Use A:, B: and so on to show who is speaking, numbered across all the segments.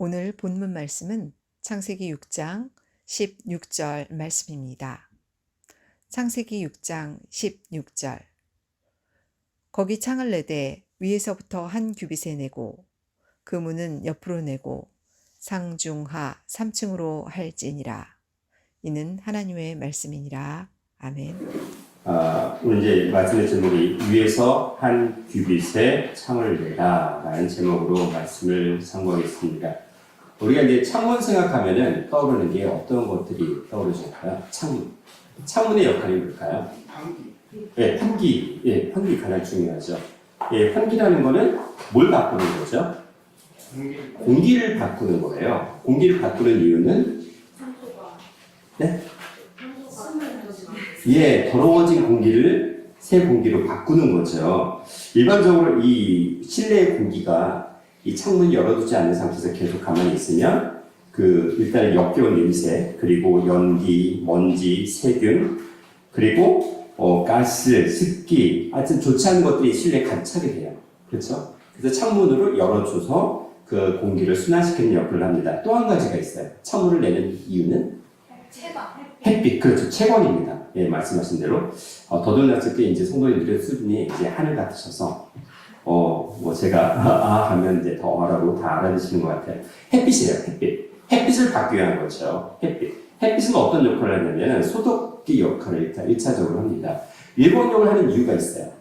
A: 오늘 본문 말씀은 창세기 6장 16절 말씀입니다. 창세기 6장 16절. 거기 창을 내되 위에서부터 한 규빗에 내고 그 문은 옆으로 내고 상중하 3층으로 할지니라. 이는 하나님의 말씀이니라. 아멘.
B: 오늘 이제 말씀의 제목이 위에서 한 규빗에 창을 내라 라는 제목으로 말씀을 상고하겠습니다. 우리가 이제 창문 생각하면은 떠오르는 게 어떤 것들이 떠오르실까요? 창문. 창문의 역할이 뭘까요? 네, 환기. 예, 환기 가장 중요하죠. 예, 환기라는 거는 뭘 바꾸는 거죠? 공기를 바꾸는 거예요. 공기를 바꾸는 이유는 네? 예, 더러워진 공기를 새 공기로 바꾸는 거죠. 일반적으로 이 실내의 공기가 이 창문을 열어두지 않는 상태에서 계속 가만히 있으면 일단 역겨운 냄새, 그리고 연기, 먼지, 세균, 그리고 가스, 습기, 하여튼 좋지 않은 것들이 실내에 가득차게 돼요. 그렇죠? 그래서 창문으로 열어줘서 그 공기를 순환시키는 역할을 합니다. 또 한 가지가 있어요. 창문을 내는 이유는 햇빛, 그렇죠. 채광입니다. 예, 말씀하신 대로. 더듬났을 때 이제 성도님들의 수준이 이제 하늘 같으셔서, 제가, 하면 이제 더 하라고 다 알아주시는 것 같아요. 햇빛이에요, 햇빛. 햇빛을 받기 위한 거죠. 햇빛. 햇빛은 어떤 역할을 하냐면, 소독기 역할을 일단 1차적으로 합니다. 일광욕을 하는 이유가 있어요.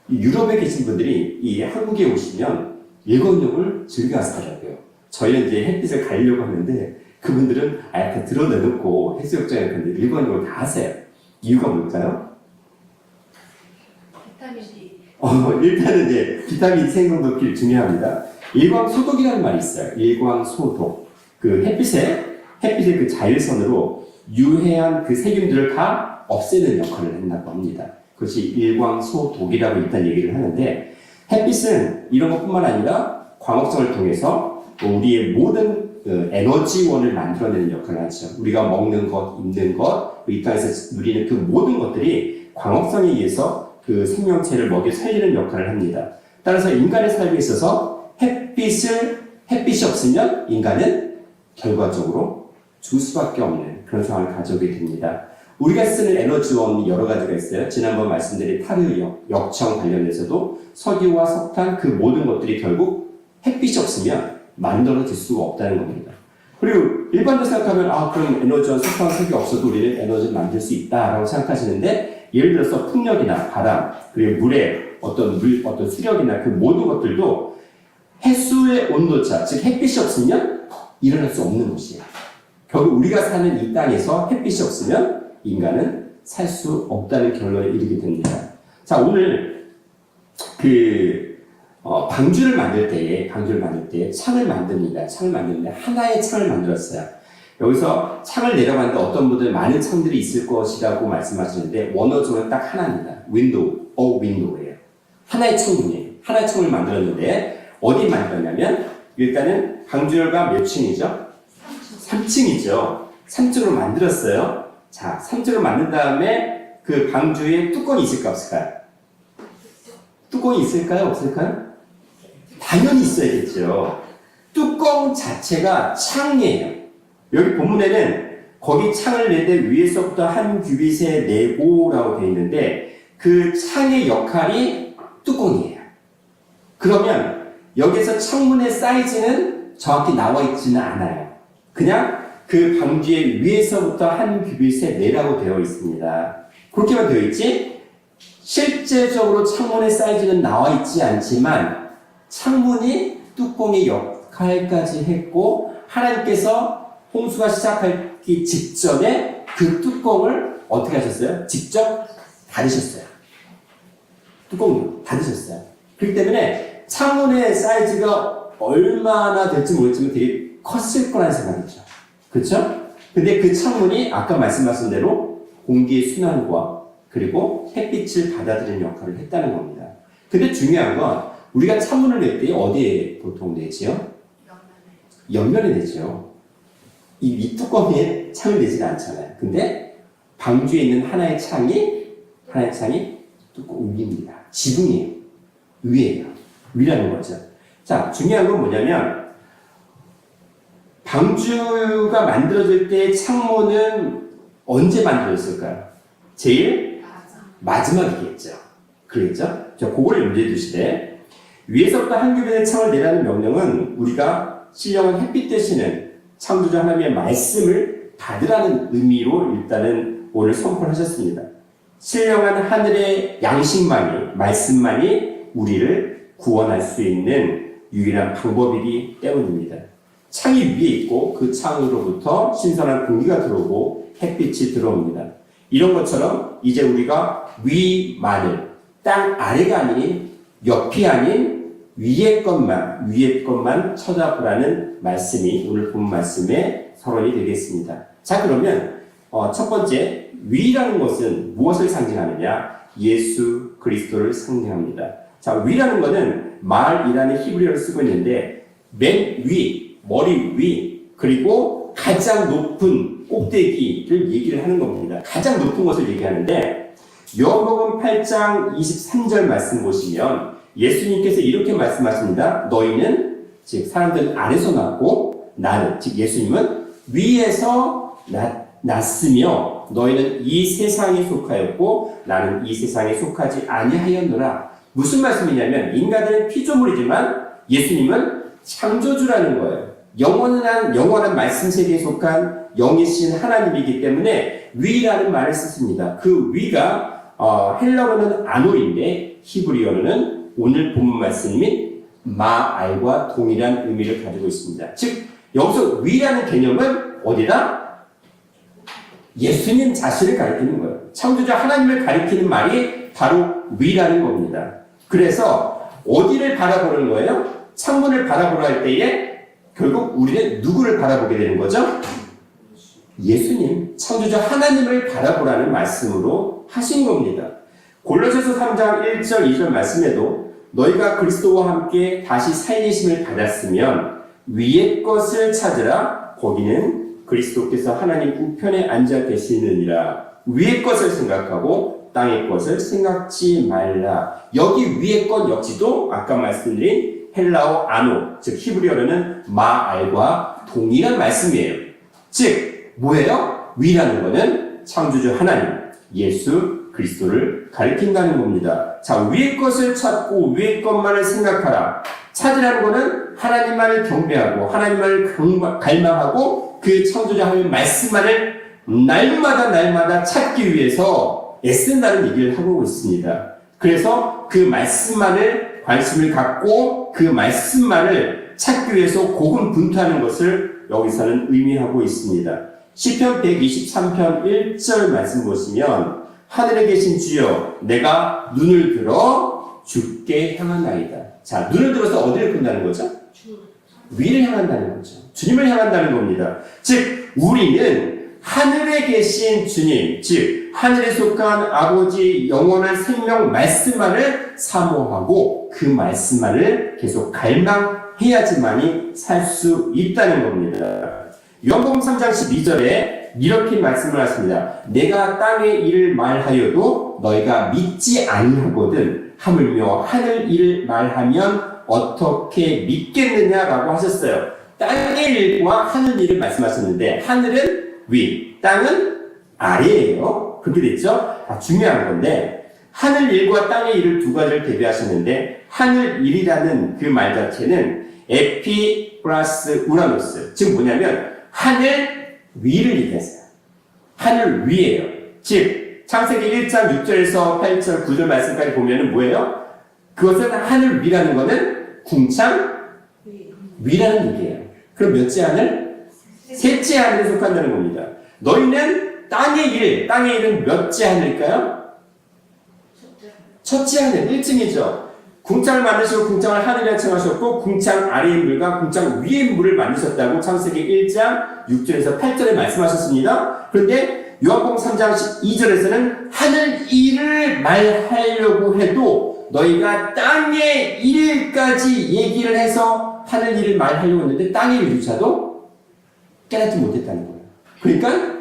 B: 유럽에 계신 분들이 이 한국에 오시면 일광욕을 즐겨 하시더라고요. 저희는 이제 햇빛을 가리려고 하는데, 그분들은 아예 드러내놓고 해수욕장에 갔는데 일광욕을 다 하세요. 이유가 뭘까요?
C: 비타민 D.
B: 일단은 이제 비타민 생성도 중요합니다. 일광소독이라는 말이 있어요. 일광소독. 그 햇빛의 그 자외선으로 유해한 그 세균들을 다 없애는 역할을 한다고 합니다. 그것이 일광소독이라고 일단 얘기를 하는데, 햇빛은 이런 것뿐만 아니라 광합성을 통해서 우리의 모든 에너지원을 만들어내는 역할을 하죠. 우리가 먹는 것, 입는 것, 이 땅에서 누리는 그 모든 것들이 광합성에 의해서 그 생명체를 먹여 살리는 역할을 합니다. 따라서 인간의 삶에 있어서 햇빛이 없으면 인간은 결과적으로 죽을 수밖에 없는 그런 상황을 가져오게 됩니다. 우리가 쓰는 에너지원이 여러 가지가 있어요. 지난번 말씀드린 타르 역청 관련해서도 석유와 석탄 그 모든 것들이 결국 햇빛이 없으면 만들어질 수가 없다는 겁니다. 그리고 일반적으로 생각하면 그럼 에너지원, 석탄, 석유 없어도 우리는 에너지를 만들 수 있다라고 생각하시는데, 예를 들어서 풍력이나 바람, 그리고 물의 어떤 수력이나 그 모든 것들도 해수의 온도차, 즉 햇빛이 없으면 일어날 수 없는 것이에요. 결국 우리가 사는 이 땅에서 햇빛이 없으면 인간은 살 수 없다는 결론에 이르게 됩니다. 자, 오늘 방주를 만들 때 창을 만듭니다. 하나의 창을 만들었어요. 여기서 창을 내려봤는데 어떤 분들 많은 창들이 있을 것이라고 말씀하시는데, 원어적으로는 딱 하나입니다. 윈도우예요. 하나의 창문이에요. 하나의 창을 만들었는데, 어디 만들었냐면, 일단은 방주가 몇 층이죠? 3층이죠. 3층으로 만들었어요. 자, 3층으로 만든 다음에 그 방주에 뚜껑이 있을까 없을까요? 뚜껑이 있을까요? 없을까요? 당연히 있어야겠죠. 뚜껑 자체가 창이에요. 여기 본문에는 거기 창을 내되 위에서부터 한 규빗에 내고라고 되어 있는데, 그 창의 역할이 뚜껑이에요. 그러면 여기서 창문의 사이즈는 정확히 나와 있지는 않아요. 그냥 그 방주의 위에서부터 한 규빗에 내라고 되어 있습니다. 그렇게만 되어 있지, 실제적으로 창문의 사이즈는 나와 있지 않지만 창문이 뚜껑의 역할까지 했고, 하나님께서 홍수가 시작하기 직전에 그 뚜껑을 어떻게 하셨어요? 직접 닫으셨어요. 뚜껑을 닫으셨어요. 그렇기 때문에 창문의 사이즈가 얼마나 될지 모르겠지만 되게 컸을 거라는 생각이죠. 그렇죠? 근데 그 창문이 아까 말씀하신 대로 공기의 순환과 그리고 햇빛을 받아들이는 역할을 했다는 겁니다. 근데 중요한 건, 우리가 창문을 낼 때 어디에 보통 내지요? 옆면에 내죠. 이 밑뚜껑에 창을 내지는 않잖아요. 근데 방주에 있는 하나의 창이 뚜껑 위입니다. 지붕이에요. 위에요. 위라는 거죠. 자, 중요한 건 뭐냐면, 방주가 만들어질 때 창문은 언제 만들어졌을까요? 제일 마지막이겠죠. 그랬죠? 자, 그걸 염두에 두시되 위에서부터 한 규변의 창을 내라는 명령은 우리가 신령한 햇빛 대신은 창조주 하나님의 말씀을 받으라는 의미로 일단은 오늘 선포를 하셨습니다. 신령한 하늘의 양식만이, 말씀만이 우리를 구원할 수 있는 유일한 방법이기 때문입니다. 창이 위에 있고 그 창으로부터 신선한 공기가 들어오고 햇빛이 들어옵니다. 이런 것처럼 이제 우리가 위만을, 땅 아래가 아닌 옆이 아닌 위의 것만 쳐다보라는 말씀이 오늘 본 말씀의 서론이 되겠습니다. 자, 그러면 첫 번째, 위라는 것은 무엇을 상징하느냐? 예수 그리스도를 상징합니다. 자, 위라는 것은 말이라는 히브리어를 쓰고 있는데 맨 위, 머리 위, 그리고 가장 높은 꼭대기를 얘기를 하는 겁니다. 가장 높은 것을 얘기하는데 요한복음 8장 23절 말씀 보시면 예수님께서 이렇게 말씀하십니다. 너희는, 즉 사람들은 아래서 났고 나는, 즉 예수님은 위에서 났으며 너희는 이 세상에 속하였고 나는 이 세상에 속하지 아니하였노라. 무슨 말씀이냐면 인간들은 피조물이지만 예수님은 창조주라는 거예요. 영원한 말씀 세계에 속한 영이신 하나님이기 때문에 위라는 말을 썼습니다. 그 위가 헬라어로는 아노인데 히브리어로는 오늘 본문 말씀인 마알과 동일한 의미를 가지고 있습니다. 즉 여기서 위라는 개념은 어디다? 예수님 자신을 가리키는 거예요. 창조자 하나님을 가리키는 말이 바로 위라는 겁니다. 그래서 어디를 바라보는 거예요? 창문을 바라보려 할 때에 결국 우리는 누구를 바라보게 되는 거죠? 예수님, 창조자 하나님을 바라보라는 말씀으로 하신 겁니다. 골로새서 3장 1절 2절 말씀에도 너희가 그리스도와 함께 다시 살리심을 받았으면 위의 것을 찾으라. 거기는 그리스도께서 하나님 우편에 앉아 계시느니라. 위의 것을 생각하고 땅의 것을 생각지 말라. 여기 위의 것 역시도 아까 말씀드린 헬라어 아노, 즉 히브리어로는 마알과 동일한 말씀이에요. 즉 뭐예요? 위라는 것은 창조주 하나님, 예수 그리스도를 가리킨다는 겁니다. 자, 위의 것을 찾고 위의 것만을 생각하라. 찾으라는 것은 하나님만을 경배하고 하나님만을 갈망하고 그 창조자 하나님의 말씀만을 날마다 찾기 위해서 애쓴다는 얘기를 하고 있습니다. 그래서 그 말씀만을 관심을 갖고 그 말씀만을 찾기 위해서 고군분투하는 것을 여기서는 의미하고 있습니다. 시편 123편 1절 말씀 보시면 하늘에 계신 주여 내가 눈을 들어 주께 향하나이다. 자, 눈을 들어서 어디를 본다는 거죠? 위를 향한다는 거죠. 주님을 향한다는 겁니다. 즉 우리는 하늘에 계신 주님, 즉 하늘에 속한 아버지 영원한 생명 말씀만을 사모하고 그 말씀만을 계속 갈망해야지만이 살 수 있다는 겁니다. 요한복음 3장 12절에 이렇게 말씀을 하십니다. 내가 땅의 일을 말하여도 너희가 믿지 아니하거든 하물며 하늘 일을 말하면 어떻게 믿겠느냐라고 하셨어요. 땅의 일과 하늘 일을 말씀하셨는데 하늘은 위, 땅은 아래예요. 그렇게 됐죠? 중요한 건데 하늘 일과 땅의 일을 두 가지를 대비하셨는데 하늘 일이라는 그 말 자체는 에피 플러스 우라노스, 즉 뭐냐면 하늘 위를 얘기했어요. 하늘 위예요. 즉 창세기 1장 6절에서 8절 9절 말씀까지 보면은 뭐예요? 그것은 하늘 위라는 것은 궁창 위라는 얘기예요. 그럼 몇째 하늘? 셋째 하늘에 속한다는 겁니다. 너희는 땅의 일은 몇째 하늘일까요? 첫째 하늘, 1층이죠. 궁창을 만드시고 궁창을 하늘이라 칭하셨고 궁창 아래의 물과 궁창 위의 물을 만드셨다고 창세기 1장 6절에서 8절에 말씀하셨습니다. 그런데 요한복음 3장 12절에서는 하늘 일을 말하려고 해도 너희가 땅의 일까지 얘기를 해서 하늘 일을 말하려고 했는데 땅의 일조차도 깨닫지 못했다는 거예요. 그러니까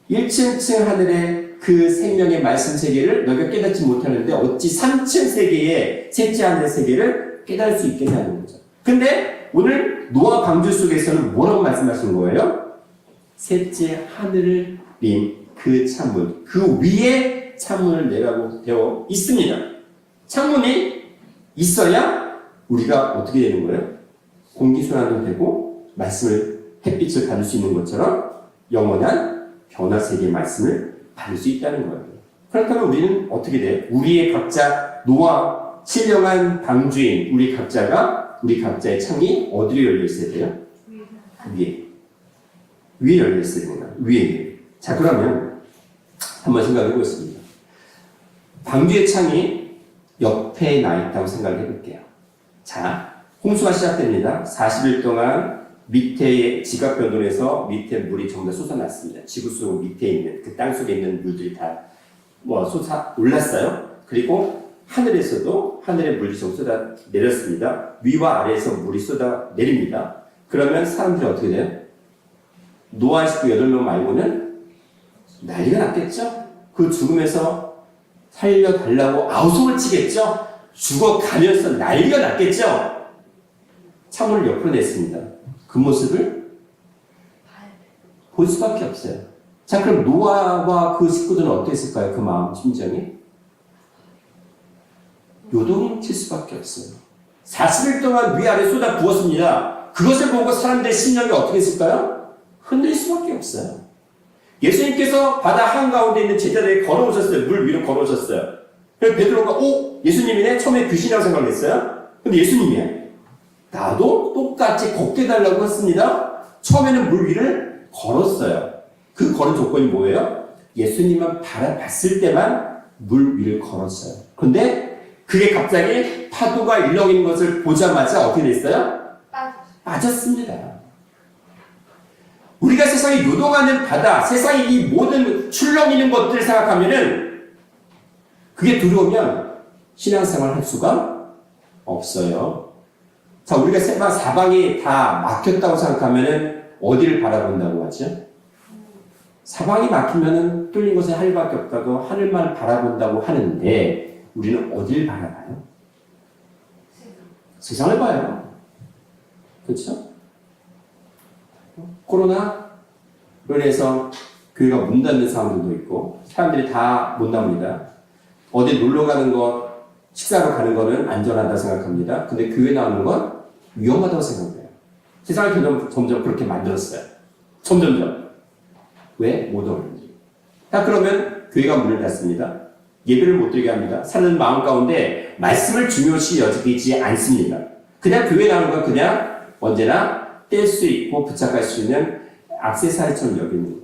B: 1층 하늘의 그 생명의 말씀 세계를 너희가 깨닫지 못하는데 어찌 3층 세계의 셋째 하늘의 세계를 깨달을 수 있겠냐는 거죠. 근데 오늘 노아 방주 속에서는 뭐라고 말씀하시는 거예요? 셋째 하늘을 빈 그 창문, 그 위에 창문을 내라고 되어 있습니다. 창문이 있어야 우리가 어떻게 되는 거예요? 공기순환도 되고 햇빛을 받을 수 있는 것처럼 영원한 변화세계의 말씀을 받을 수 있다는 거예요. 그렇다면 우리는 어떻게 돼요? 우리의 각자 노아 신령한 방주인 우리 각자의 창이 어디로 열려 있어야 돼요? 위에 열려 있어야 됩니다. 위에. 자, 그러면 한번 생각해 보겠습니다. 방주의 창이 옆에 나 있다고 생각해 볼게요. 자, 홍수가 시작됩니다. 40일 동안 밑에 지각 변동에서 밑에 물이 전부 다 솟아났습니다. 지구 속 밑에 있는 그 땅 속에 있는 물들이 다 솟아 올랐어요. 그리고 하늘에서도 하늘의 물이 좀 쏟아 내렸습니다. 위와 아래에서 물이 쏟아 내립니다. 그러면 사람들이 어떻게 돼요? 노아 식구 8명 말고는 난리가 났겠죠? 그 죽음에서 살려달라고 아우성을 치겠죠? 죽어가면서 난리가 났겠죠? 창문을 옆으로 냈습니다. 그 모습을 볼 수밖에 없어요. 자, 그럼 노아와 그 식구들은 어땠을까요? 그 마음, 심정이? 요동칠 수밖에 없어요. 40일 동안 위아래 쏟아 부었습니다. 그것을 보고 사람들의 심령이 어떻게 했을까요? 흔들릴 수밖에 없어요. 예수님께서 바다 한가운데 있는 제자들에게 걸어오셨어요. 물 위로 걸어오셨어요. 그래서 베드로가 예수님이네? 처음에 귀신이라고 생각했어요. 근데 예수님이야. 나도 똑같이 걷게 달라고 했습니다. 처음에는 물 위를 걸었어요. 그 걸은 조건이 뭐예요? 예수님만 바라봤을 때만 물 위를 걸었어요. 그런데 그게 갑자기 파도가 일렁이는 것을 보자마자 어떻게 됐어요? 빠졌습니다. 우리가 세상에 요동하는 바다, 세상에 이 모든 출렁이는 것들을 생각하면은 그게 두려우면 신앙생활 할 수가 없어요. 자, 우리가 사방이 다 막혔다고 생각하면은 어디를 바라본다고 하죠? 사방이 막히면은 뚫린 곳에 하늘밖에 없다고 하늘만 바라본다고 하는데 우리는 어디를 바라봐요? 세상을 봐요. 그렇죠? 코로나로 인해서 교회가 문 닫는 상황들도 있고 사람들이 다 못 나옵니다. 어디 놀러 가는 것, 식사로 가는 거는 안전하다 생각합니다. 근데 교회 나오는 건 위험하다고 생각해요. 세상을 점점 그렇게 만들었어요. 점점점. 왜? 못 오는지. 자, 그러면 교회가 문을 닫습니다. 예배를 못 드리게 합니다. 사는 마음 가운데 말씀을 중요시 여기지 않습니다. 그냥 교회 나오는 건 그냥 언제나 뗄 수 있고 부착할 수 있는 액세서리처럼 여기는 거예요.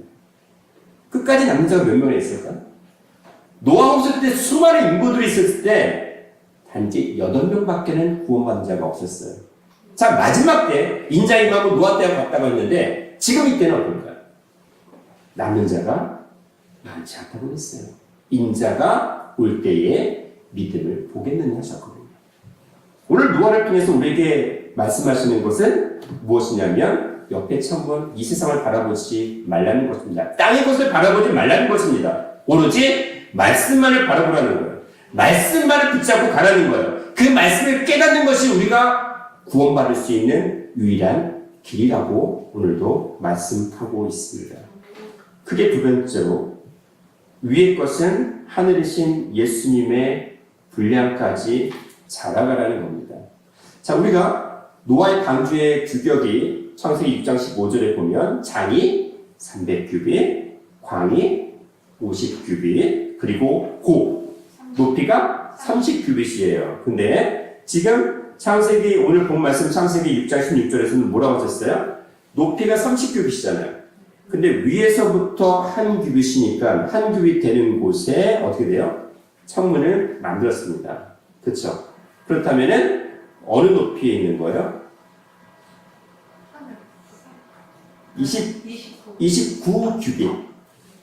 B: 끝까지 남는 자가 몇 명이 있을까? 노아 홍수 때 수많은 인구들이 있었을 때 단지 8명밖에는 구원받은 자가 없었어요. 자, 마지막 때 인자임하고 노아 때가 같다고 했는데 지금 이때는 어떨까요? 남는 자가 많지 않다고 했어요. 인자가 올 때에 믿음을 보겠느냐 하셨거든요. 오늘 노아를 통해서 우리에게 말씀하시는 것은 무엇이냐면 옆에 천문 이 세상을 바라보지 말라는 것입니다. 땅의 것을 바라보지 말라는 것입니다. 오로지 말씀만을 바라보라는 거예요. 말씀만을 붙잡고 가라는 거예요. 그 말씀을 깨닫는 것이 우리가 구원받을 수 있는 유일한 길이라고 오늘도 말씀하고 있습니다. 크게 두 번째로 위의 것은 하늘이신 예수님의 분량까지 자라가라는 겁니다. 자, 우리가 노아의 방주의 규격이 창세기 6장 15절에 보면 장이 300규빗, 광이 50규빗, 그리고 높이가 30규빗이에요. 근데 지금 창세기 오늘 본 말씀 창세기 6장 16절에서는 뭐라고 하셨어요? 높이가 30규빗이잖아요. 근데 위에서부터 한 규빗이니까 한 규빗 되는 곳에 어떻게 돼요? 창문을 만들었습니다. 그렇죠? 그렇다면은 어느 높이에 있는 거예요? 29규빗.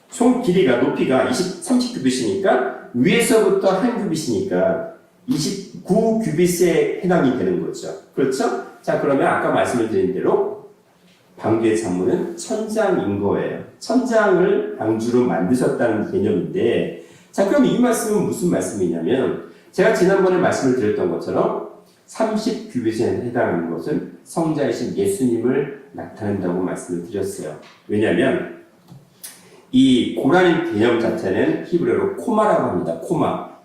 B: 총 길이가 높이가 30규빗이니까 위에서부터 한 규빗이니까 29규빗에 해당이 되는 거죠. 그렇죠? 자, 그러면 아까 말씀을 드린 대로 방주의 창문은 천장인 거예요. 천장을 방주로 만드셨다는 개념인데, 자, 그럼 이 말씀은 무슨 말씀이냐면 제가 지난번에 말씀을 드렸던 것처럼 30규빗에 해당하는 것은 성자이신 예수님을 나타낸다고 말씀을 드렸어요. 왜냐하면 이 고라는 개념 자체는 히브리어로 코마라고 합니다.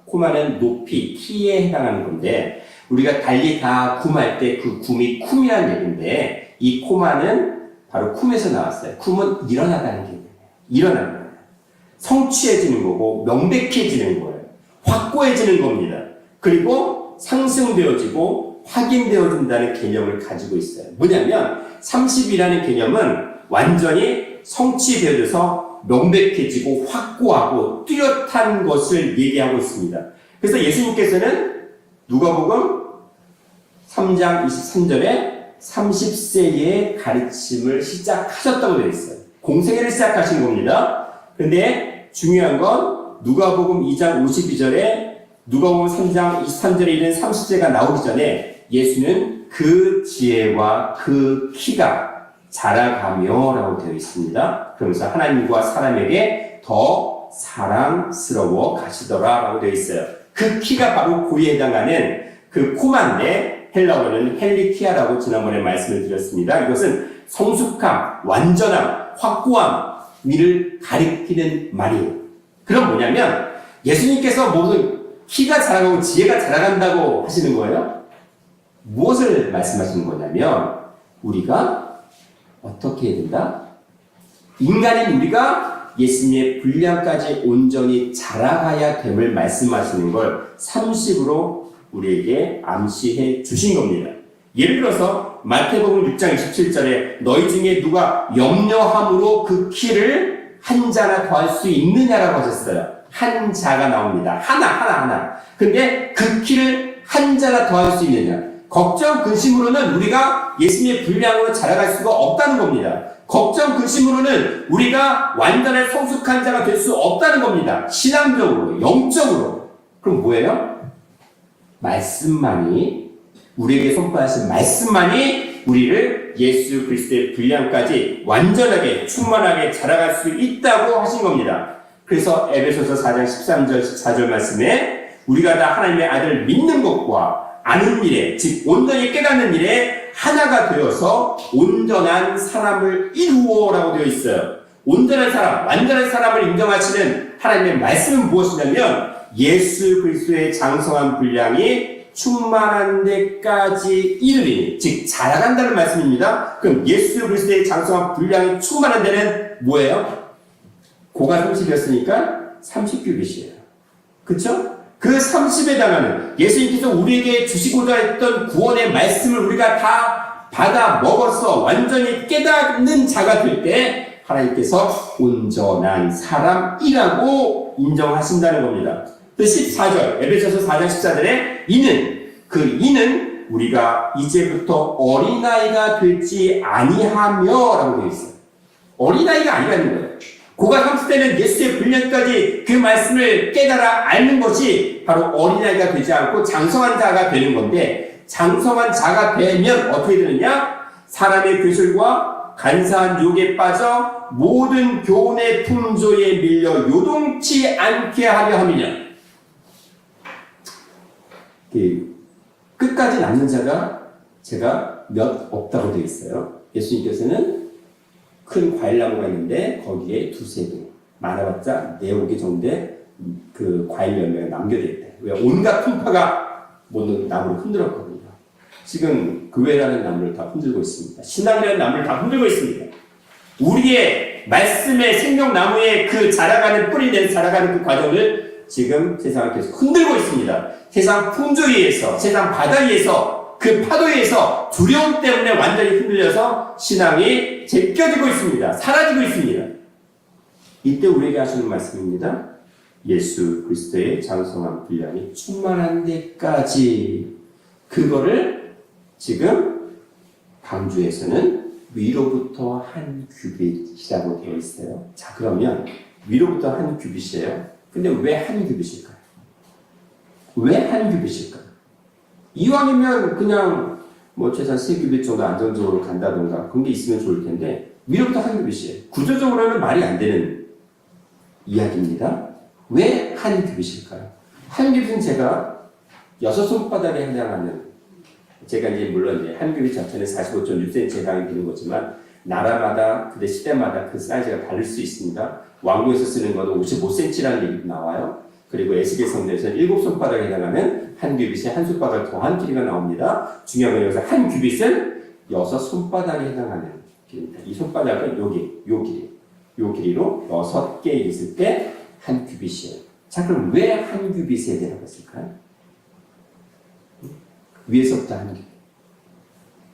B: 코마는 높이, 키에 해당하는 건데 우리가 달리 다 굼할 때 그 굼이 쿰이라는 얘기인데 이 코마는 바로 쿰에서 나왔어요. 쿰은 일어나다는 개념이에요. 일어나는 거예요. 성취해지는 거고 명백해지는 거예요. 확고해지는 겁니다. 그리고 상승되어지고 확인되어진다는 개념을 가지고 있어요. 뭐냐면 30이라는 개념은 완전히 성취되어져서 명백해지고 확고하고 뚜렷한 것을 얘기하고 있습니다. 그래서 예수님께서는 누가복음 3장 23절에 30세의 가르침을 시작하셨다고 되어 있어요. 공생애를 시작하신 겁니다. 그런데 중요한 건 누가복음 2장 52절에 누가복음 3장 23절에 있는 30세가 나오기 전에 예수는 그 지혜와 그 키가 자라가며 라고 되어 있습니다. 그러면서 하나님과 사람에게 더 사랑스러워 가시더라 라고 되어 있어요. 그 키가 바로 고리에 해당하는 그 코마인데 헬라어는 헬리키아라고 지난번에 말씀을 드렸습니다. 이것은 성숙함, 완전함, 확고함, 이를 가리키는 말이에요. 그럼 뭐냐면 예수님께서 모든 키가 자라가고 지혜가 자라간다고 하시는 거예요. 무엇을 말씀하시는 거냐면 우리가 어떻게 해야 된다? 인간인 우리가 예수님의 분량까지 온전히 자라가야 됨을 말씀하시는 걸 30으로 우리에게 암시해 주신 겁니다. 예를 들어서 마태복음 6장 27절에 너희 중에 누가 염려함으로 그 키를 한 자나 더할 수 있느냐라고 하셨어요. 한 자가 나옵니다. 하나. 근데 그 키를 한 자나 더할 수 있느냐. 걱정, 근심으로는 우리가 예수님의 분량으로 자라갈 수가 없다는 겁니다. 걱정, 근심으로는 우리가 완전한 성숙한 자가 될 수 없다는 겁니다. 신앙적으로, 영적으로. 그럼 뭐예요? 말씀만이, 우리에게 선포하신 말씀만이 우리를 예수 그리스도의 분량까지 완전하게, 충만하게 자라갈 수 있다고 하신 겁니다. 그래서 에베소서 4장 13절, 14절 말씀에 우리가 다 하나님의 아들을 믿는 것과 아는 일에, 즉 온전히 깨닫는 일에 하나가 되어서 온전한 사람을 이루어라고 되어 있어요. 온전한 사람, 완전한 사람을 인정하시는 하나님의 말씀은 무엇이냐면 예수 그리스도의 장성한 분량이 충만한 데까지 이르리니, 즉 자라간다는 말씀입니다. 그럼 예수 그리스도의 장성한 분량이 충만한 데는 뭐예요? 고가 30이었으니까 30규빗이에요. 그쵸? 그 30에 해당하는 예수님께서 우리에게 주시고자 했던 구원의 말씀을 우리가 다 받아 먹어서 완전히 깨닫는 자가 될 때 하나님께서 온전한 사람이라고 인정하신다는 겁니다. 그 14절, 에베소서 4장 14절에 이는 우리가 이제부터 어린아이가 되지 아니하며 라고 되어 있어요. 어린아이가 아니라는 거예요. 고가 30대는 예수의 분량까지 그 말씀을 깨달아 알는 것이 바로 어린아이가 되지 않고 장성한 자가 되는 건데, 장성한 자가 되면 어떻게 되느냐? 사람의 교술과 간사한 유혹에 빠져 모든 교훈의 풍조에 밀려 요동치 않게 하려 함이냐. 끝까지 남는 자가 제가 몇 없다고 되어 있어요. 예수님께서는 큰 과일나무가 있는데 거기에 두세 개, 많아봤자 4-5개 정도의 그 과일 열매가 남겨졌대. 왜? 온갖 풍파가 모든 나무를 흔들었거든요. 지금 교회라는 나무를 다 흔들고 있습니다. 신앙이라는 나무를 다 흔들고 있습니다. 우리의 말씀의 생명나무의 그 자라가는 뿌리된 자라가는 그 과정을 지금 세상을 계속 흔들고 있습니다. 세상 풍조 위에서, 세상 바다 위에서, 그 파도 위에서 두려움 때문에 완전히 흔들려서 신앙이 제껴지고 있습니다. 사라지고 있습니다. 이때 우리에게 하시는 말씀입니다. 예수 그리스도의 장성한 분량이 충만한 데까지. 그거를 지금 강주에서는 위로부터 한 규빗이라고 되어 있어요. 자, 그러면 위로부터 한 규빗이에요. 근데 왜 한 규빗일까요? 왜 한 규빗일까요? 이왕이면 그냥 뭐 최소한 3규빗 정도 안정적으로 간다던가 그런 게 있으면 좋을 텐데 위로부터 한 규빗이에요. 구조적으로는 말이 안 되는 이야기입니다. 왜 한 규빗일까요? 한 규빗은 제가 6손바닥에 해당하는 제가 이제 물론 이제 한 규빗 자체는 45.6cm 해당이 되는 거지만 나라마다 근데 시대마다 그 사이즈가 다를 수 있습니다. 왕궁에서 쓰는 것은 55cm라는 얘기도 나와요. 그리고 에스겔 성전에서는 7손바닥에 해당하는 한 규빗에 한 손바닥 더한 길이가 나옵니다. 중요한 건 여기서 한 규빗은 6손바닥에 해당하는 길입니다. 이 손바닥은 요 길이로 6개 있을 때 한 규빗이에요. 자, 그럼 왜 한 규빗에 해당하고 있을까요? 위에서부터 한 규빗.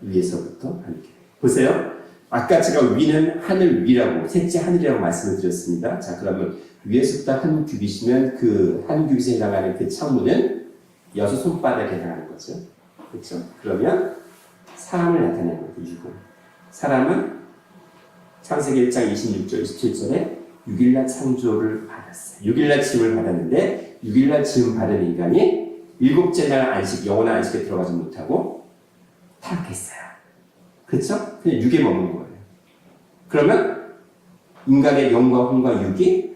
B: 위에서부터 한 규빗. 보세요. 아까 제가 위는 하늘 위라고, 셋째 하늘이라고 말씀을 드렸습니다. 자, 그러면 위에서부터 한 규빗이면 그 한 규빗에 해당하는 그 창문은 6손바닥에 해당하는 거죠. 그렇죠? 그러면 사람을 나타내는 거예요. 유고. 사람은 창세기 1장 26절, 27절에 6일날 창조를 받았어요. 6일날 지음을 받았는데 6일날 지음 받은 인간이 7째 날 안식, 영원한 안식에 들어가지 못하고 타락했어요. 그렇죠? 그냥 6에 머문 거예요. 그러면 인간의 영과 혼과 6이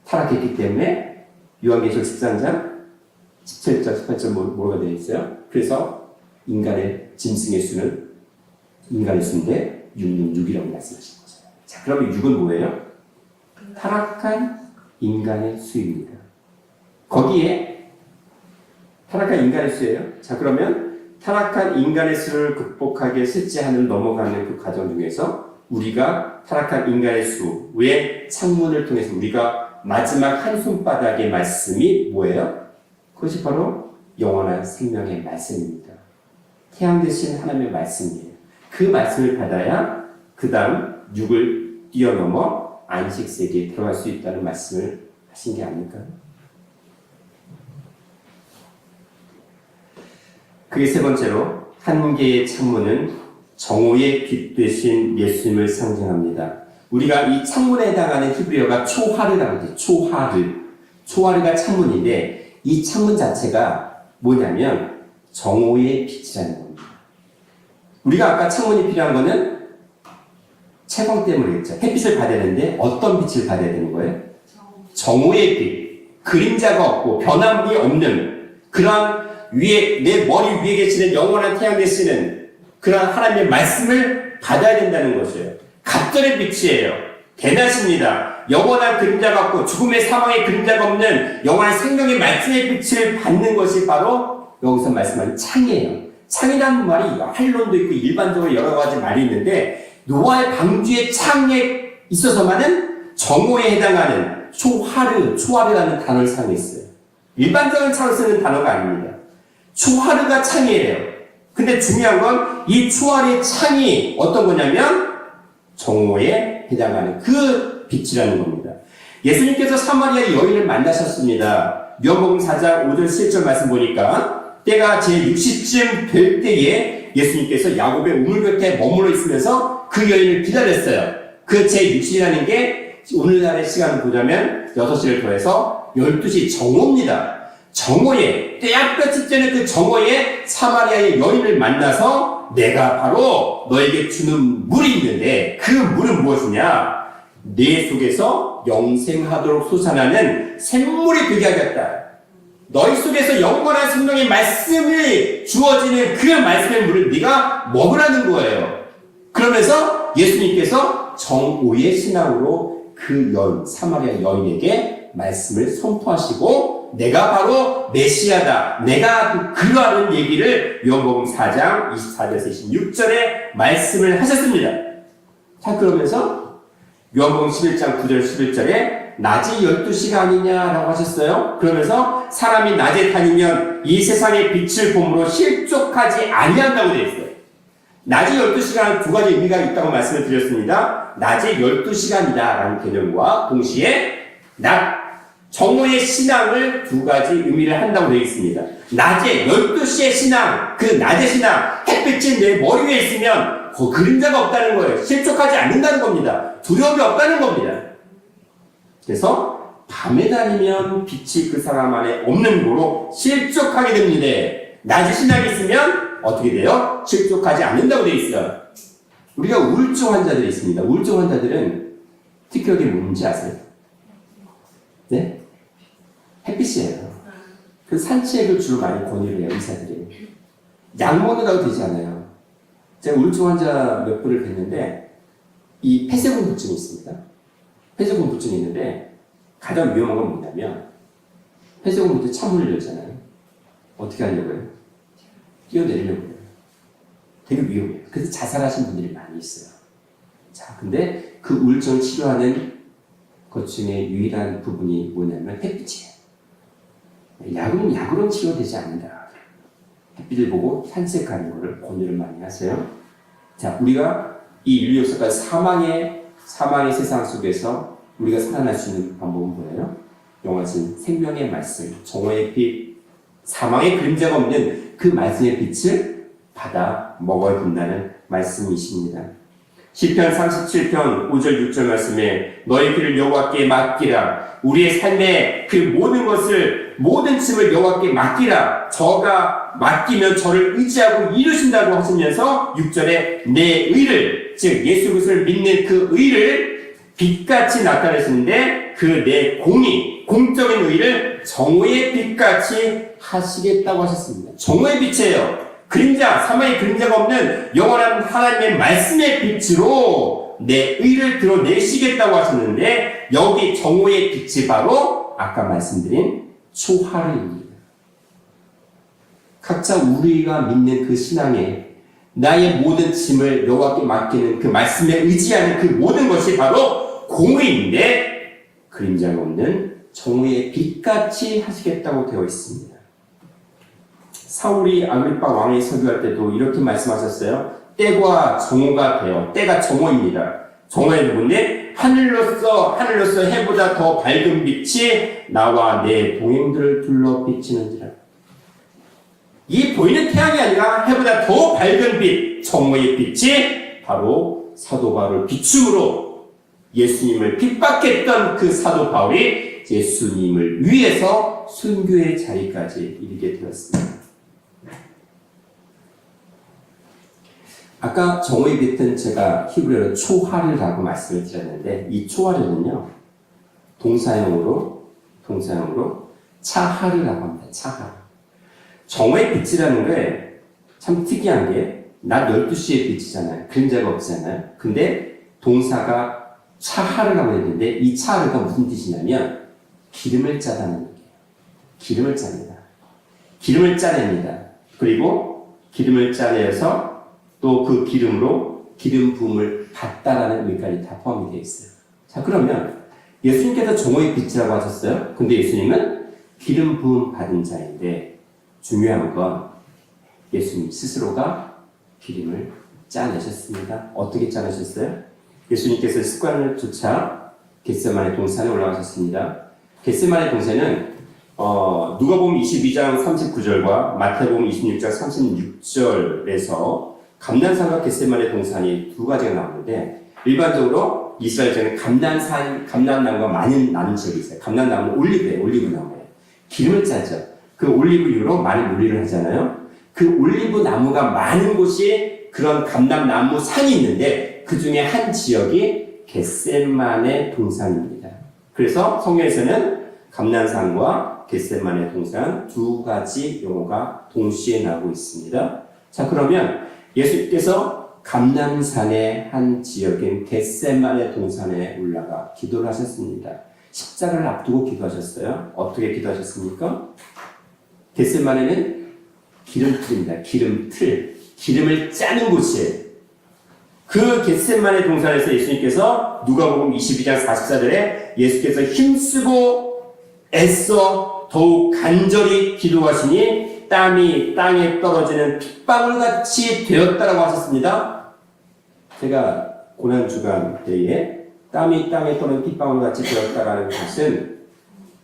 B: 타락했기 때문에 요한계시록 13장 17절, 18절 뭐가 되어 있어요? 그래서 인간의 짐승의 수는 인간의 수인데 666이라고 말씀하신 거죠. 자, 그러면 6은 뭐예요? 타락한 인간의 수입니다. 거기에 타락한 인간의 수예요. 자, 그러면 타락한 인간의 수를 극복하게 셋째 하늘 넘어가는 그 과정 중에서 우리가 타락한 인간의 수의 창문을 통해서 우리가 마지막 한 손바닥의 말씀이 뭐예요? 그것이 바로 영원한 생명의 말씀입니다. 태양 대신 하나님의 말씀이에요. 그 말씀을 받아야 그 다음 6을 뛰어넘어 안식 세계에 들어갈 수 있다는 말씀을 하신 게 아닐까요? 그게 세 번째로 한 개의 창문은 정오의 빛 되신 예수님을 상징합니다. 우리가 이 창문에 해당하는 히브리어가 초하르라고 해요. 초하르가 창문인데 이 창문 자체가 뭐냐면 정오의 빛이라는 겁니다. 우리가 아까 창문이 필요한 거는 채광 때문에 했죠. 햇빛을 받아야 되는데 어떤 빛을 받아야 되는 거예요? 정오의 빛. 그림자가 없고 변함이 없는 그런 위에 내 머리 위에 계시는 영원한 태양 되시는 그런 하나님의 말씀을 받아야 된다는 것이에요. 갑절의 빛이에요. 대낮입니다. 영원한 그림자가 없고 죽음의 사망의 그림자가 없는 영원한 생명의 말씀의 빛을 받는 것이 바로 여기서 말씀하는 창이에요. 창이라는 말이 할론도 있고 일반적으로 여러 가지 말이 있는데 노아의 방주의 창에 있어서만은 정오에 해당하는 초하르라는 단어를 사용했어요. 일반적인 창을 쓰는 단어가 아닙니다. 초하르가 창이에요. 근데 중요한 건 이 초하르의 창이 어떤 거냐면 정오에 해당하는 그 빛이라는 겁니다. 예수님께서 사마리아 여인을 만나셨습니다. 요한복음 4장 5절 7절 말씀 보니까 때가 제6시쯤 될 때에 예수님께서 야곱의 우물 곁에 머물러 있으면서 그 여인을 기다렸어요. 그 제6시라는 게 오늘날의 시간을 보자면 6시를 더해서 12시 정오입니다. 정오에 때약볕이 쬐는 그 정오에 사마리아의 여인을 만나서 내가 바로 너에게 주는 물이 있는데 그 물은 무엇이냐? 내 속에서 영생하도록 솟아나는 샘물이 되게 하겠다. 너희 속에서 영원한 생명의 말씀이 주어지는 그 말씀의 물을 네가 먹으라는 거예요. 그러면서 예수님께서 정오의 신앙으로 그 여인, 사마리아 여인에게 말씀을 선포하시고 내가 바로 메시아다. 내가 그러하는 얘기를 요한복음 4장 24절에서 26절에 말씀을 하셨습니다. 자, 그러면서 요한복음 11장 9절 11절에 낮이 12시가 아니냐라고 하셨어요. 그러면서 사람이 낮에 다니면 이 세상의 빛을 봄으로 실족하지 아니한다고 되어 있어요. 낮이 12시간 두 가지 의미가 있다고 말씀을 드렸습니다. 낮이 12시간이다라는 개념과 동시에 정오의 신앙을 두 가지 의미를 한다고 되어 있습니다. 낮에 12시의 신앙, 그 낮의 신앙, 햇빛이 내 머리 위에 있으면 그 그림자가 없다는 거예요. 실족하지 않는다는 겁니다. 두려움이 없다는 겁니다. 그래서 밤에 다니면 빛이 그 사람 안에 없는 거로 실족하게 됩니다. 낮의 신앙이 있으면 어떻게 돼요? 실족하지 않는다고 되어 있어요. 우리가 우울증 환자들이 있습니다. 우울증 환자들은 특격이 뭔지 아세요? 네? 햇빛이에요. 그 산책을 주로 많이 권유를 해요, 의사들이. 약 먹는다고 되지 않아요. 제가 우울증 환자 몇 분을 뵀는데 이 폐쇄공포증이 있습니다. 폐쇄공포증이 있는데 가장 위험한 건 뭐냐면 폐쇄공포증 찬물을 열잖아요. 어떻게 하려고요? 뛰어내리려고 해요. 되게 위험해요. 그래서 자살하신 분들이 많이 있어요. 자, 근데 그 우울증을 치료하는 것 중에 유일한 부분이 뭐냐면 햇빛이에요. 약은 약으로는 치료되지 않는다. 햇빛을 보고 산책하는 것을 권유를 많이 하세요. 자, 우리가 이 인류 역사가 사망의 세상 속에서 우리가 살아날 수 있는 방법은 뭐예요? 영화신 생명의 말씀, 정오의 빛, 사망의 그림자가 없는 그 말씀의 빛을 받아 먹어야 된다는 말씀이십니다. 시편 37편 5절 6절 말씀에 너의 길을 여호와께 맡기라. 우리의 삶의 그 모든 짐을 여호와께 맡기라. 저가 맡기면 저를 의지하고 이루신다고 하시면서 6절에 내 의를, 즉 예수 그리스도를 믿는 그 의를 빛같이 나타내시는데 그 내 공적인 의를 정오의 빛같이 하시겠다고 하셨습니다. 정오의 빛이에요. 사망의 그림자가 없는 영원한 하나님의 말씀의 빛으로 내 의를 드러내시겠다고 하셨는데 여기 정오의 빛이 바로 아까 말씀드린 초하루입니다. 각자 우리가 믿는 그 신앙에 나의 모든 짐을 여호와께 맡기는 그 말씀에 의지하는 그 모든 것이 바로 공의인데 그림자가 없는 정오의 빛같이 하시겠다고 되어 있습니다. 사울이 아그리파 왕에 서기할 때도 이렇게 말씀하셨어요. 때가 정오가 되어, 때가 정오입니다. 정오의 누군데 하늘로서 해보다 더 밝은 빛이 나와 내 동행들을 둘러 비치는지라. 이 보이는 태양이 아니라 해보다 더 밝은 빛, 정오의 빛이 바로 사도 바울을 비춤으로 예수님을 핍박했던 그 사도 바울이 예수님을 위해서 순교의 자리까지 이르게 되었습니다. 아까 정오의 빛은 제가 히브리어로 초하르라고 말씀을 드렸는데 이 초하르는요 동사형으로 차하르라고 합니다. 차하르. 정오의 빛이라는 게 참 특이한 게 낮 12시의 빛이잖아요. 그림자가 없잖아요. 근데 동사가 차하르라고 했는데 이 차하르가 무슨 뜻이냐면 기름을 짜다는 얘기예요. 기름을 짭니다. 기름을 짜냅니다. 그리고 기름을 짜내서 또 그 기름으로 기름 부음을 받다라는 의미까지 다 포함이 되어 있어요. 자, 그러면 예수님께서 정오의 빛이라고 하셨어요. 근데 예수님은 기름 부음 받은 자인데 중요한 건 예수님 스스로가 기름을 짜내셨습니다. 어떻게 짜내셨어요? 예수님께서 습관을 쫓아 겟세마네 동산에 올라가셨습니다. 겟세마네 동산은 누가복음 22장 39절과 마태복음 26장 36절에서 감난산과 겟세마네 동산이 두 가지가 나오는데 일반적으로 이스라엘에는 감난나무가 많이 나는 지역이 있어요. 감난나무는 올리브나무예요. 기름을 짜죠. 그 올리브유로 많은 요리를 하잖아요. 그 올리브 나무가 많은 곳이 그런 감람나무 산이 있는데 그 중에 한 지역이 겟세마네 동산입니다. 그래서 성경에서는 감난산과 겟세마네 동산 두 가지 용어가 동시에 나오고 있습니다. 자, 그러면 예수님께서 감난산의 한 지역인 겟세마네 동산에 올라가 기도를 하셨습니다. 십자가를 앞두고 기도하셨어요. 어떻게 기도하셨습니까? 겟세마네는 기름틀입니다. 기름틀. 기름을 짜는 곳이에요. 그 겟세마네 동산에서 예수님께서 누가복음 22장 44절에 예수께서 힘쓰고 애써 더욱 간절히 기도하시니 땀이 땅에 떨어지는 핏방울같이 되었다라고 하셨습니다. 제가 고난주간 때에 땀이 땅에 떨어지는 핏방울같이 되었다라는 것은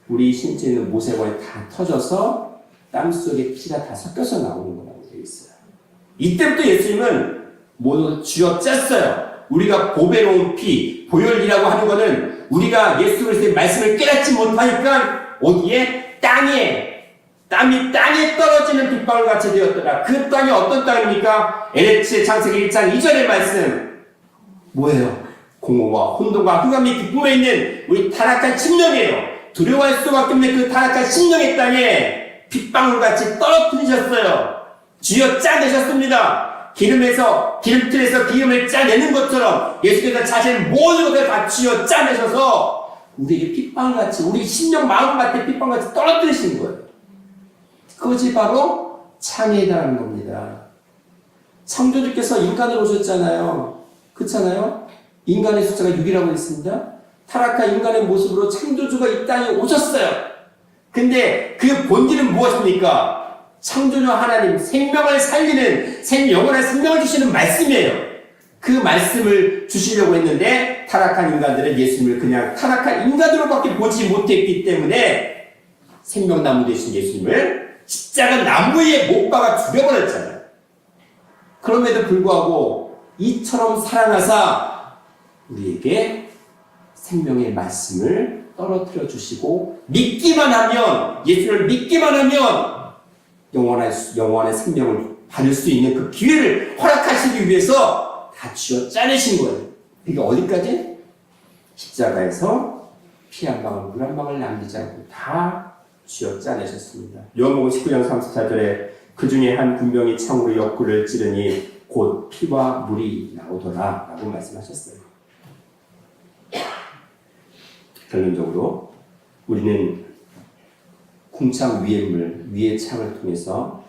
B: 우리 신체에 있는 모세관이 다 터져서 땀 속에 피가 다 섞여서 나오는 거라고 되어 있어요. 이때부터 예수님은 모두 쥐어짰어요. 우리가 보배로운 피, 보혈이라고 하는 것은 우리가 예수 그리스도의 말씀을 깨닫지 못하니까 어디에? 땀이 땅에 떨어지는 빗방울 같이 되었더라. 그 땅이 어떤 땅입니까? 에레츠 창세기 1장 2절의 말씀. 뭐예요? 공허와 혼돈과 흑암이 기쁨에 있는 우리 타락한 심령이에요. 두려워할 수밖에 없는 그 타락한 심령의 땅에 빗방울같이 떨어뜨리셨어요. 쥐어 짜내셨습니다. 기름틀에서 기름을 짜내는 것처럼 예수께서 자신의 모든 것을 다 쥐어 짜내셔서 우리에게 핏방같이, 우리 심령 마음밭에 핏방같이 떨어뜨리신 거예요. 그것이 바로 창에 해당하는 겁니다. 창조주께서 인간으로 오셨잖아요. 그렇잖아요? 인간의 숫자가 6이라고 했습니다. 타락한 인간의 모습으로 창조주가 이 땅에 오셨어요. 근데 그 본질은 무엇입니까? 창조주 하나님, 생명을 살리는, 영원한 생명을 주시는 말씀이에요. 그 말씀을 주시려고 했는데 타락한 인간들은 예수님을 그냥 타락한 인간으로밖에 보지 못했기 때문에 생명나무 되신 예수님을 십자가 나무에 못 박아 죽여버렸잖아요. 그럼에도 불구하고 이처럼 사랑하사 우리에게 생명의 말씀을 떨어뜨려 주시고 믿기만 하면, 예수를 믿기만 하면 영원한 생명을 받을 수 있는 그 기회를 허락하시기 위해서 다 쥐어 짜내신 거예요. 그게 어디까지? 십자가에서 피 한 방울, 물 한 방울 남기지 않고 다 쥐어 짜내셨습니다. 요한복음 19장 34절에 그 중에 한 군병이 창으로 옆구리를 찌르니 곧 피와 물이 나오더라 라고 말씀하셨어요. 결론적으로 우리는 궁창 위의 물, 위의 창을 통해서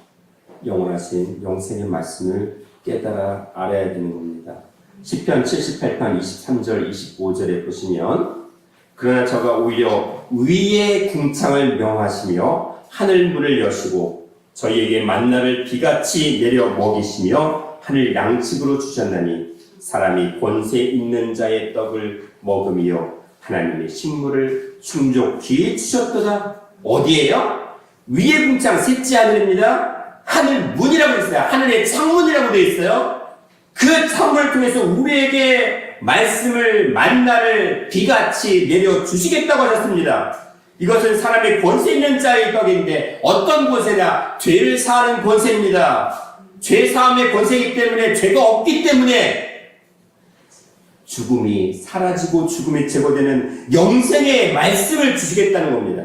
B: 영원하신 영생의 말씀을 깨달아 알아야 되는 겁니다. 시편 78편 23절 25절에 보시면 그러나 저가 오히려 위의 궁창을 명하시며 하늘 문을 여시고 저희에게 만나를 비같이 내려 먹이시며 하늘 양식으로 주셨나니 사람이 권세 있는 자의 떡을 먹으며 하나님의 식물을 충족히 주셨도다. 어디에요? 위의 궁창, 셋째 하늘입니다. 하늘 문이라고 있어요. 하늘의 창문이라고 되어 있어요. 그 창문을 통해서 우리에게 말씀을, 만나를 비같이 내려 주시겠다고 하셨습니다. 이것은 사람의 권세 있는 자의 떡인데 어떤 권세냐? 죄를 사하는 권세입니다. 죄 사함의 권세이기 때문에, 죄가 없기 때문에 죽음이 사라지고 죽음이 제거되는 영생의 말씀을 주시겠다는 겁니다.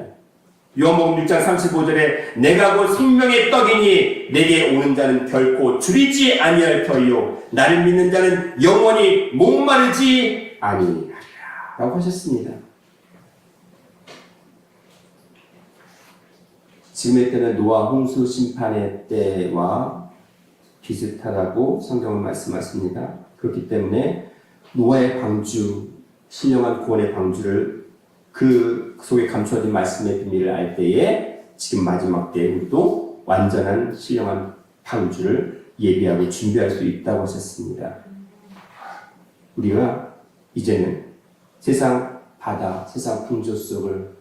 B: 요한복음 6장 35절에 내가 곧 생명의 떡이니 내게 오는 자는 결코 줄이지 아니할 터이요 나를 믿는 자는 영원히 목마르지 아니하리라 라고 하셨습니다. 지금의 때는 노아 홍수 심판의 때와 비슷하다고 성경은 말씀하십니다. 그렇기 때문에 노아의 방주, 신령한 구원의 방주를 그 속에 감춰진 말씀의 비밀을 알 때에 지금 마지막 때에 우리도 완전한 신령한 방주를 예비하고 준비할 수 있다고 하셨습니다. 우리가 이제는 세상 바다, 세상 풍조 속을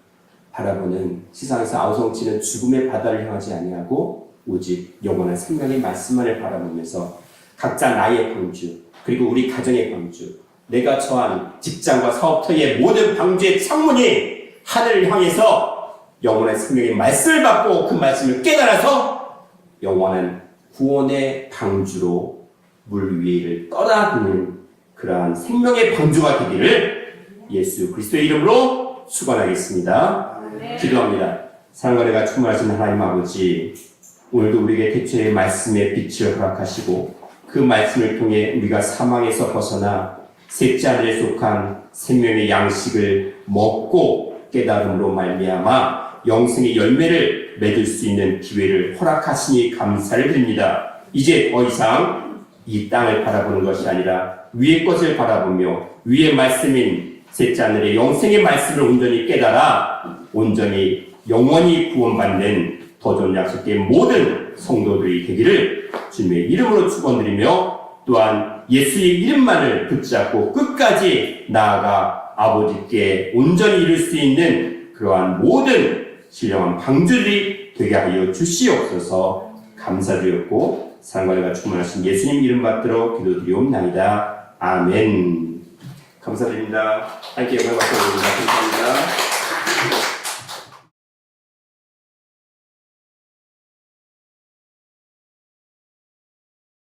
B: 바라보는 세상에서 아우성치는 죽음의 바다를 향하지 아니하고 오직 영원한 생명의 말씀만을 바라보면서 각자 나의 방주, 그리고 우리 가정의 방주, 내가 처한 직장과 사업터의 모든 방주의 창문이 하늘을 향해서 영원한 생명의 말씀을 받고 그 말씀을 깨달아서 영원한 구원의 방주로 물 위를 떠나드는 그러한 생명의 방주가 되기를 예수 그리스도의 이름으로 축원하겠습니다. 기도합니다. 사랑과 은혜가 충만하신 하나님 아버지, 오늘도 우리에게 대초의 말씀의 빛을 허락하시고 그 말씀을 통해 우리가 사망에서 벗어나 셋째 하늘에 속한 생명의 양식을 먹고 깨달음으로 말미암아 영생의 열매를 맺을 수 있는 기회를 허락하시니 감사를 드립니다. 이제 더 이상 이 땅을 바라보는 것이 아니라 위의 것을 바라보며 위의 말씀인 셋째 하늘의 영생의 말씀을 온전히 깨달아 온전히 영원히 구원받는 더 좋은 약속의 모든 성도들이 되기를 주님의 이름으로 축원드리며 또한 예수의 이름만을 붙잡고 끝까지 나아가 아버지께 온전히 이룰 수 있는 그러한 모든 신령한 방주들이 되게 하여 주시옵소서. 감사드렸고 사랑과 은혜가 충만하신 예수님 이름 받들어 기도드리옵나이다. 아멘. 감사드립니다. 함께 영광 받고 오겠습니다. 감사합니다.